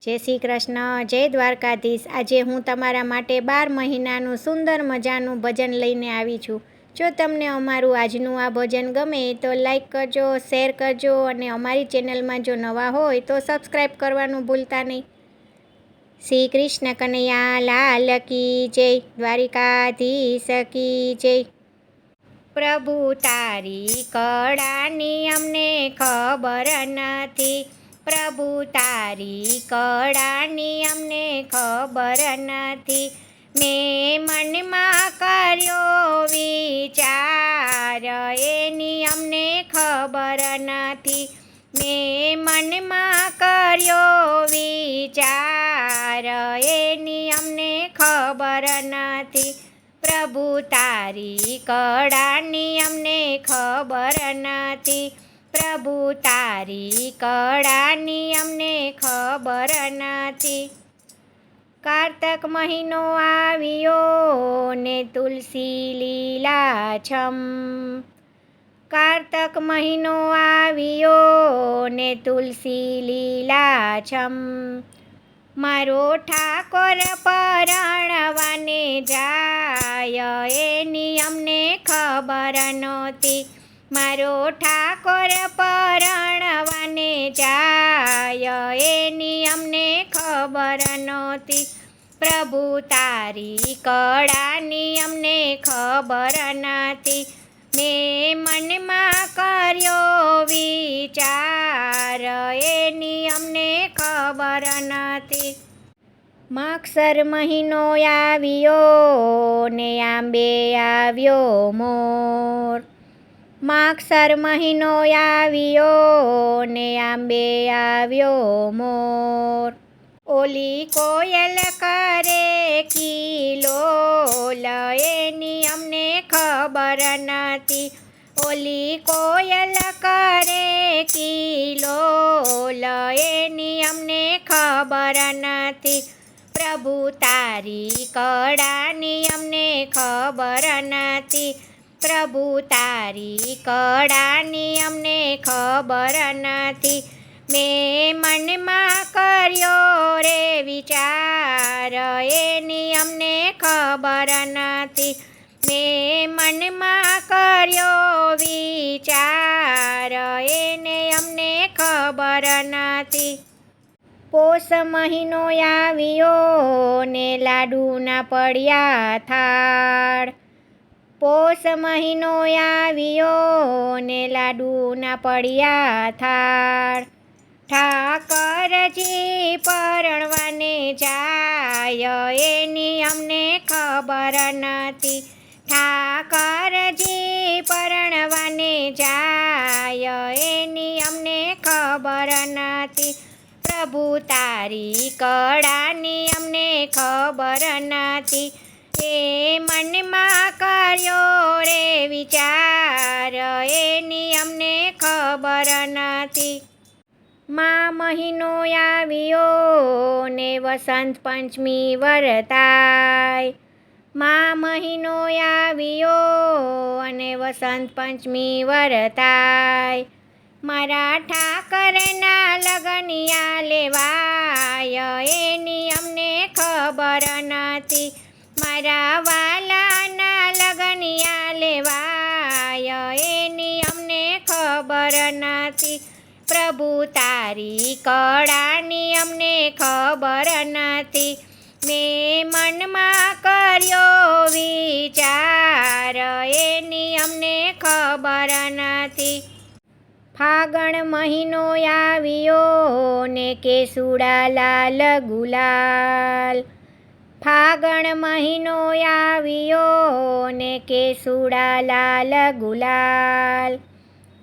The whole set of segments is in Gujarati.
જય શ્રી કૃષ્ણ, જય દ્વારકાધીશ। આજે હું તમારા માટે 12 મહિનાનું સુંદર મજાનું ભજન લઈને આવી છું। જો તમને અમારું આજનું આ ભજન ગમે તો લાઈક કરજો, શેર કરજો અને અમારી ચેનલમાં જો નવા હોય તો સબસ્ક્રાઈબ કરવાનું ભૂલતા નહીં। શ્રી કૃષ્ણ કનૈયા લાલ કી જય, દ્વારિકાધીશ કી જય। પ્રભુ તારી કળાની અમને ખબર નથી, પ્રભુ તારી કળાની અમને ખબર નથી। મેં મનમાં કર્યો વિચાર એની અમને ખબર નથી, મેં મનમાં કર્યો વિચાર એની અમને ખબર નથી। પ્રભુ તારી કળાની અમને ખબર નથી, પ્રભુ તારી કળાની અમને ખબર નથી। કારતક મહિનો આવ્યો ને તુલસી લીલાછમ, કારતક મહિનો આવ્યો ને તુલસી લીલાછમ। મારો ઠાકોર પરણવાને જાય એની અમને ખબર નહોતી, મારો ઠાકોર પરણવાને જાય એની અમને ખબર નહોતી। પ્રભુ તારી કળાની અમને ખબર નથી, મેં મનમાં કર્યો વિચાર એની અમને ખબર નથી। માગસર મહિનો આવ્યો ને આંબે આવ્યો મોર, માગસર મહિનો આવ્યો ને આંબે આવ્યો મોર। ઓલી કોયલ કરે કિલોલ એની અમને ખબર નથી, ઓલી કોયલ કરે કિલોલ એની અમને ખબર નથી। પ્રભુ તારી કળાની અમને ખબર નથી, પ્રભુ તારી કળાની અમને ખબર નથી। મેં મનમાં કર્યો રે વિચાર એની અમને ખબર નથી, મેં મનમાં કર્યો વિચાર એને અમને ખબર નથી। પોષ મહિનો આવ્યો ને લાડુના પડ્યા થાળ, પોષ મહિનો આવ્યો ને લાડુના પડ્યા થાળ। ઠાકરજી પરણવાને જાય એની અમને ખબર નથી, ઠાકરજી પરણવાને જાય એની અમને ખબર નથી। પ્રભુ તારી કળાની અમને ખબર નથી, એ મનમાં કર્યો રે વિચાર એની અમને ખબર નથી। મા મહિનો આવ્યો ને વસંત પંચમી વરતાય, મા મહિનો આવ્યો અને વસંત પંચમી વરતાય। મારા ઠાકરના લગનિયા લેવાય એની અમને ખબર નથી, મારા વાલાના લગનિયા લેવાય એની અમને ખબર નથી। પ્રભુ તારી કળાની અમને ખબર નથી, મેં મનમાં કર્યો વિચાર એની અમને ખબર નથી। ફાગણ મહિનો આવ્યો ને કેસુડા લાલ ગુલાલ, ફાગણ મહિનો આવ્યો ને કેસુડા લાલ ગુલાલ।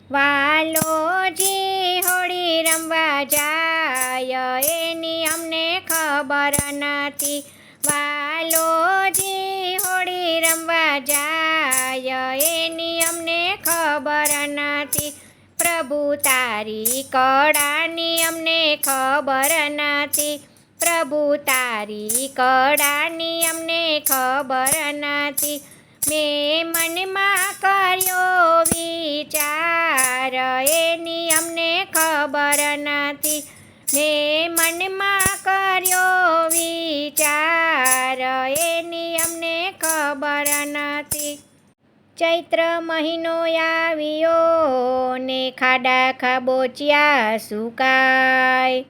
વાલોજી હોળી રમવા જાય એની અમને ખબર નથી, વાલોજી હોળી રમવા જાય એની અમને ખબર નથી। પ્રભુ તારી કળાની અમને ખબર નથી, પ્રભુ તારી કળાની અમને ખબર નથી। મેં મનમાં કર્યો વિચાર એની અમને ખબર નથી, મેં મનમાં કર્યો વિચાર એની અમને ખબર નથી. ચૈત્ર મહિનો આવ્યો ને ખાડા ખાબોચિયા સુકાય.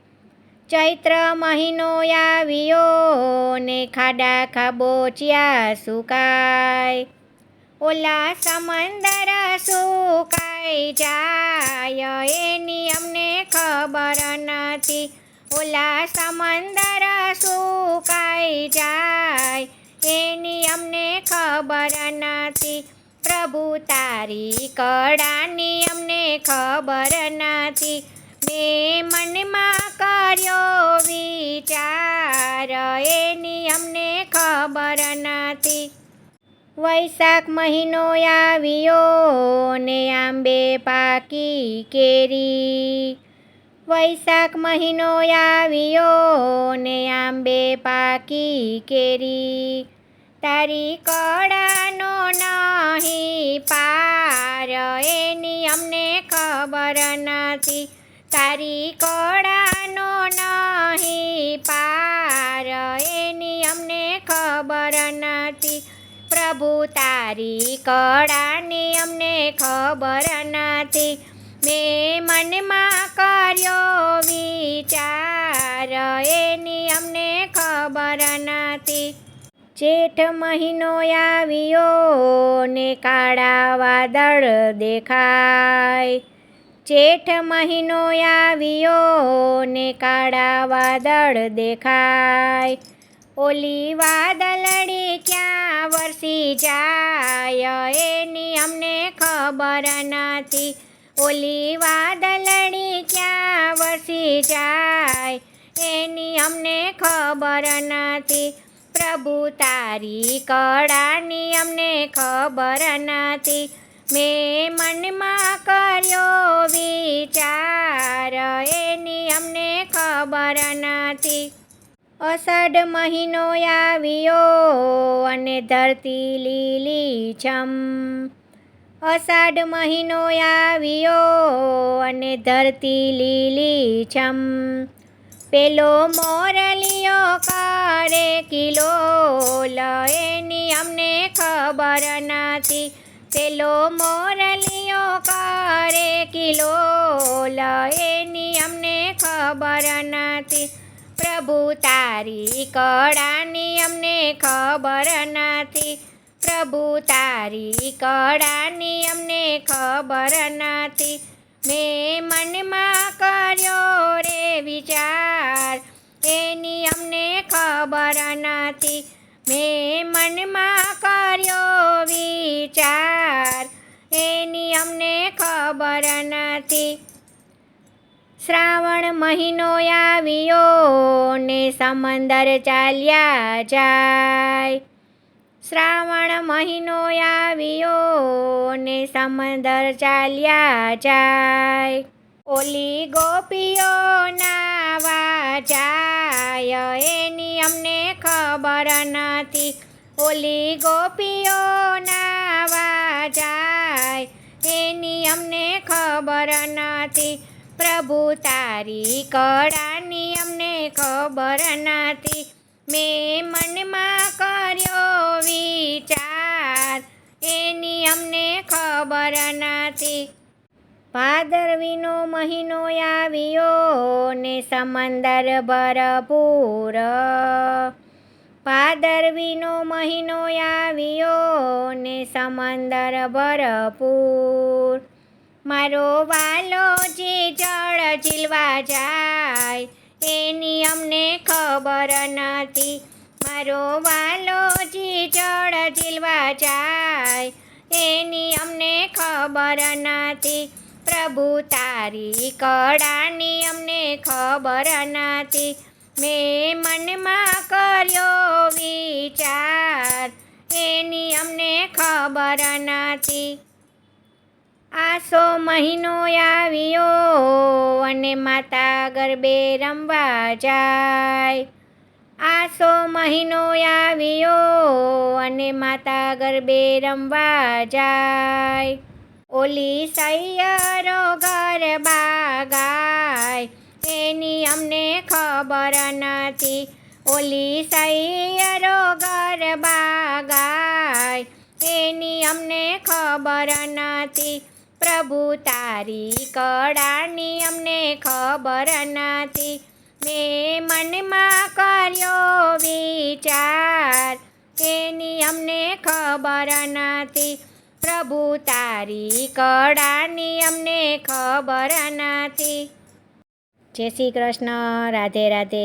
ચૈત્ર મહિનો આવ્યો ને ખાડા ખાબોચિયા સુકાય. ઓલા સમંદર સુકાઈ જાય એની અમને ખબર નથી. ઓલા સમંદર સુકાઈ જાય એની અમને ખબર નથી. પ્રભુ તારી કળાની અમને ખબર નથી. મેં મનમાં કર્યો વિચાર એની અમને ખબર નથી. વૈશાખ મહિનો આવ્યો ને આંબે પાકી કેરી. વૈશાખ મહિનો આવ્યો ને આંબે પાકી કેરી. તારી કળાનો નહીં પાર એની અમને ખબર નથી. તારી કળાનો નહીં પાર એની અમને ખબર નથી. પ્રભુ તારી કળાની અમને ખબર નથી. મેં મનમાં કર્યો વિચાર એની અમને ખબર નથી. જેઠ મહિનો આવ્યો ને કાળા વાદળ દેખાય. જેઠ મહિનો આવ્યો ને કાળા વાદળ દેખાય. ઓલી વાદળડી ક્યાં વરસી જાય એની અમને ખબર નથી. ઓલી વાદળડી ક્યાં વરસી જાય એની અમને ખબર નથી. પ્રભુ તારી કળાની અમને ખબર નથી. મેં મનમાં કર્યો વિચાર એની અમને ખબર નથી. અષાઢ મહિનો આવ્યો અને ધરતી લીલી છમ. અષાઢ મહિનો આવ્યો અને ધરતી લીલી છમ. પેલો મોરલિયો કરે કિલોલ એની અમને ખબર નથી. પેલો મોરલિયો કરે કિલોલ એની અમને ખબર નથી. પ્રભુ તારી કળાની અમને ખબર નથી. પ્રભુ તારી કળાની અમને ખબર નથી. મેં મનમાં કર્યો રે વિચાર એની અમને ખબર નથી. મેં મનમાં કર્યો વિચાર એની અમને ખબર નથી. શ્રાવણ મહિનો આવ્યો ને સમંદર ચાલ્યા જાય. શ્રાવણ મહિનો આવ્યો ને સમંદર ચાલ્યા જાય. ઓલી ગોપીઓ નાવા જાય એની અમને ખબર નથી. ઓલી ગોપીઓ નાવા જાય એની અમને ખબર નથી. પ્રભુ તારી કળાની અમને ખબર નથી. મેં મનમાં કર્યો વિચાર એની અમને ખબર નથી. ભાદરવીનો મહિનો આવ્યો ને સમંદર ભરપૂર. ભાદરવીનો મહિનો આવ્યો ને સમંદર ભરપૂર. મારો વાલો જે જળ ઝીલવા જાય એની અમને ખબર નથી. મારો વાલો જે જળ ઝીલવા જાય એની અમને ખબર નથી. પ્રભુ તારી કળાની અમને ખબર નથી. મેં મનમાં કર્યો વિચાર એની અમને ખબર નથી. આસો મહિનો આવ્યો અને માતા ગરબે રમવા જાય. આસો મહિનો આવ્યો અને માતા ગરબે રમવા જાય. ઓલી સૈયરો ગરબા ગાય એની અમને ખબર નથી. ઓલી સૈયરો ગરબા ગાય એની અમને ખબર નથી. પ્રભુ તારી કળાની અમને ખબર નથી. મેં મનમાં કર્યો વિચાર એની અમને ખબર નથી. પ્રભુ તારી કળાની અમને ખબર નથી. જય શ્રી કૃષ્ણ. રાધે રાધે.